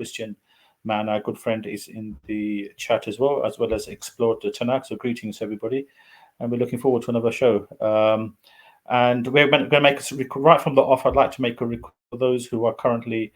Christian man, our good friend, is in the chat as well as Explore the Tanakh. So greetings, everybody. And we're looking forward to another show. And we're going to make right from the off. I'd like to make a request for those who are currently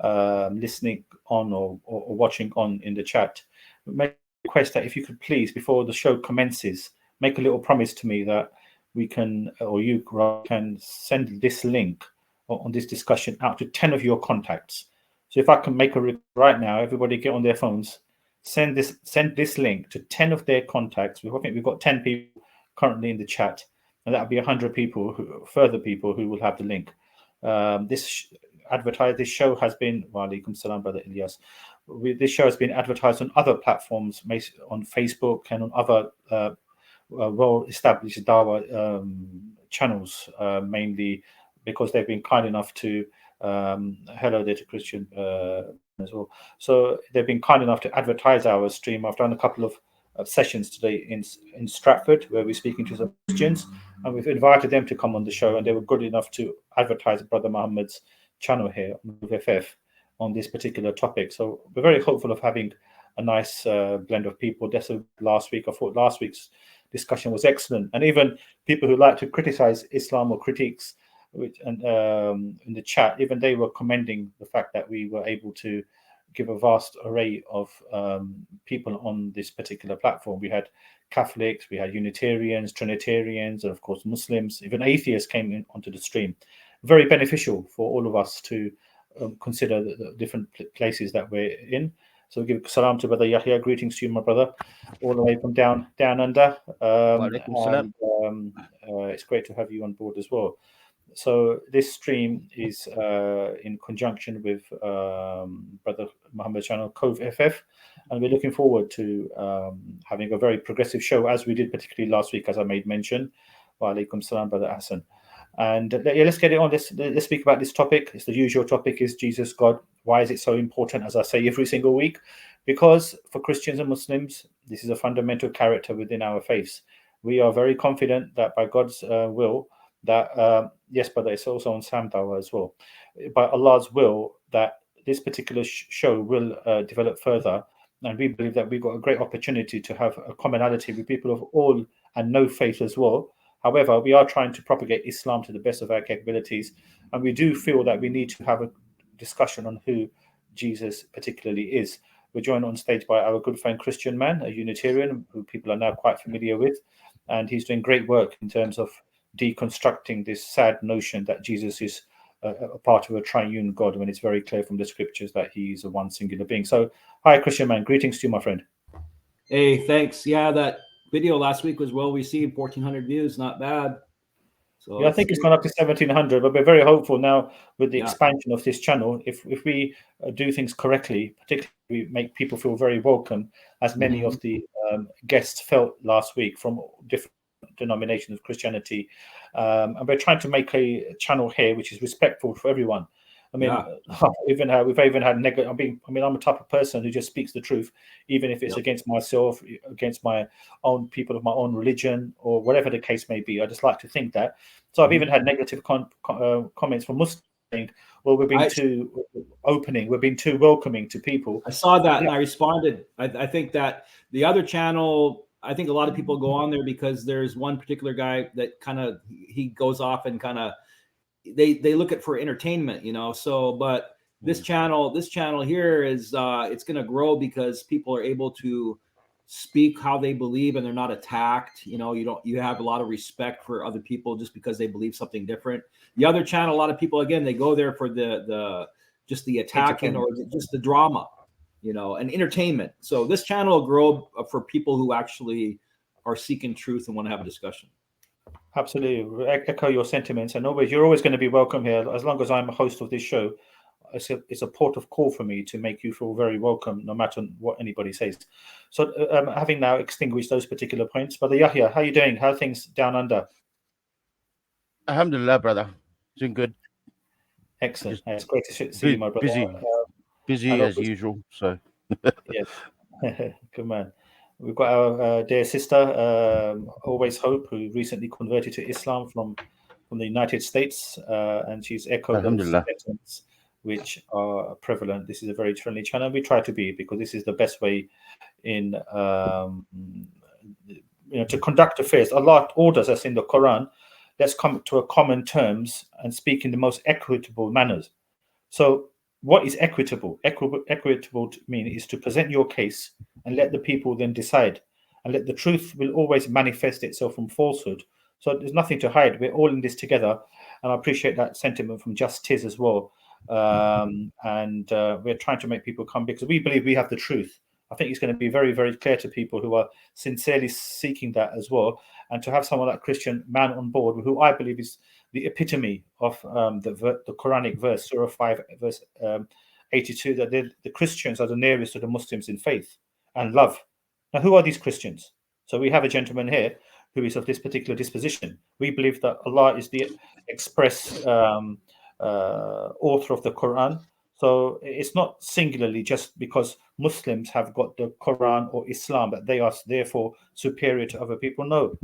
listening on or watching on in the chat. Make a request that if you could please, before the show commences, make a little promise to me that we can, or you can send this link on this discussion out to 10 of your contacts. So if I can make a request right now, everybody get on their phones, send this link to 10 of their contacts. I think we've got 10 people currently in the chat, and that'll be 100 people, further people who will have the link. This show has been, wa alaikum salam, Brother Ilyas. This show has been advertised on other platforms, on Facebook and on other well-established Dawah channels, mainly because they've been kind enough to hello there to Christian as well. So they've been kind enough to advertise our stream. I've done a couple of sessions today in Stratford where we're speaking to some Christians, and we've invited them to come on the show, and they were good enough to advertise Brother Muhammad's channel here on FF on this particular topic. So we're very hopeful of having a nice blend of people. That's last week. I thought last week's discussion was excellent, and even people who like to criticize Islam or critiques, and in the chat, even they were commending the fact that we were able to give a vast array of people on this particular platform. We had Catholics, we had Unitarians, Trinitarians, and of course Muslims, even atheists came in onto the stream. Very beneficial for all of us to consider the different places that we're in. So give salam to Brother Yahya. Greetings to you, my brother, all the way from down under. It's great to have you on board as well. So this stream is in conjunction with Brother Muhammad's channel, Cove FF, and we're looking forward to having a very progressive show, as we did particularly last week, as I made mention. Wa alaikum salam, Brother Hassan. And let's get it on. Let's speak about this topic. It's the usual topic: is Jesus God? Why is it so important? As I say every single week, because for Christians and Muslims, this is a fundamental character within our faiths. We are very confident that by God's will, that yes, but it's also on Sam Dawah as well, by Allah's will, that this particular show will develop further, and we believe that we've got a great opportunity to have a commonality with people of all and no faith as well. However, we are trying to propagate Islam to the best of our capabilities, and we do feel that we need to have a discussion on who Jesus particularly is. We're joined on stage by our good friend Christian Man, a Unitarian who people are now quite familiar with, and he's doing great work in terms of deconstructing this sad notion that Jesus is a part of a triune God, when it's very clear from the scriptures that he's a one singular being. So, hi, Christian Man. Greetings to you, my friend. Hey, thanks. Yeah, that video last week was well received. 1,400 views, not bad. So yeah, I think it's gone up to 1,700, but we're very hopeful now with the expansion of this channel. If we do things correctly, particularly we make people feel very welcome, as many of the guests felt last week from different denominations of Christianity, and we're trying to make a channel here which is respectful for everyone. I mean, we've even had negative. I'm a type of person who just speaks the truth, even if it's against myself, against my own people of my own religion, or whatever the case may be. I just like to think that. So I've even had negative comments from Muslims saying, "Well, we're being too opening, we're being too welcoming to people." I saw that and I responded. I think that the other channel, I think a lot of people go on there because there's one particular guy that kind of he goes off and kind of. They look at for entertainment, you know. So, but this channel here is it's going to grow because people are able to speak how they believe and they're not attacked. You know, you have a lot of respect for other people just because they believe something different. The other channel, a lot of people, again, they go there for just the attacking or just the drama, you know, and entertainment. So this channel will grow for people who actually are seeking truth and want to have a discussion. Absolutely, echo your sentiments, and you're always going to be welcome here. As long as I'm a host of this show, it's a port of call for me to make you feel very welcome, no matter what anybody says. So, having now extinguished those particular points, Brother Yahya, how are you doing? How are things down under? Alhamdulillah, brother, doing good. Excellent. It's great to see you, my brother. Busy as usual. So, yes, good man. We've got our dear sister, Always Hope, who recently converted to Islam from the United States, and she's echoed those sentiments which are prevalent. This is a very friendly channel. We try to be, because this is the best way in to conduct affairs. Allah orders us in the Quran, let's come to a common terms and speak in the most equitable manners. So what is equitable? Equitable to mean is to present your case and let the people then decide, and let the truth will always manifest itself from falsehood. So there's nothing to hide. We're all in this together, and I appreciate that sentiment from Justice as well. We're trying to make people come, because we believe we have the truth. I think it's going to be very, very clear to people who are sincerely seeking that as well. And to have someone like Christian Man on board, who I believe is the epitome of the Quranic verse, Surah 5, verse 82, that the Christians are the nearest to the Muslims in faith and love. Now, who are these Christians? So we have a gentleman here who is of this particular disposition. We believe that Allah is the express author of the Quran. So it's not singularly just because Muslims have got the Quran or Islam that they are therefore superior to other people. No,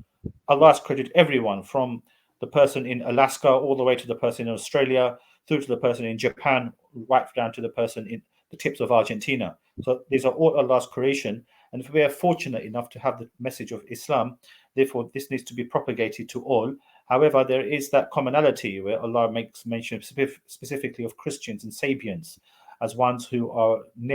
Allah has created everyone, from the person in Alaska all the way to the person in Australia, through to the person in Japan, right down to the person in the tips of Argentina. So these are all Allah's creation. And if we are fortunate enough to have the message of Islam, therefore this needs to be propagated to all. However, there is that commonality where Allah makes mention specifically of Christians and Sabians as ones who are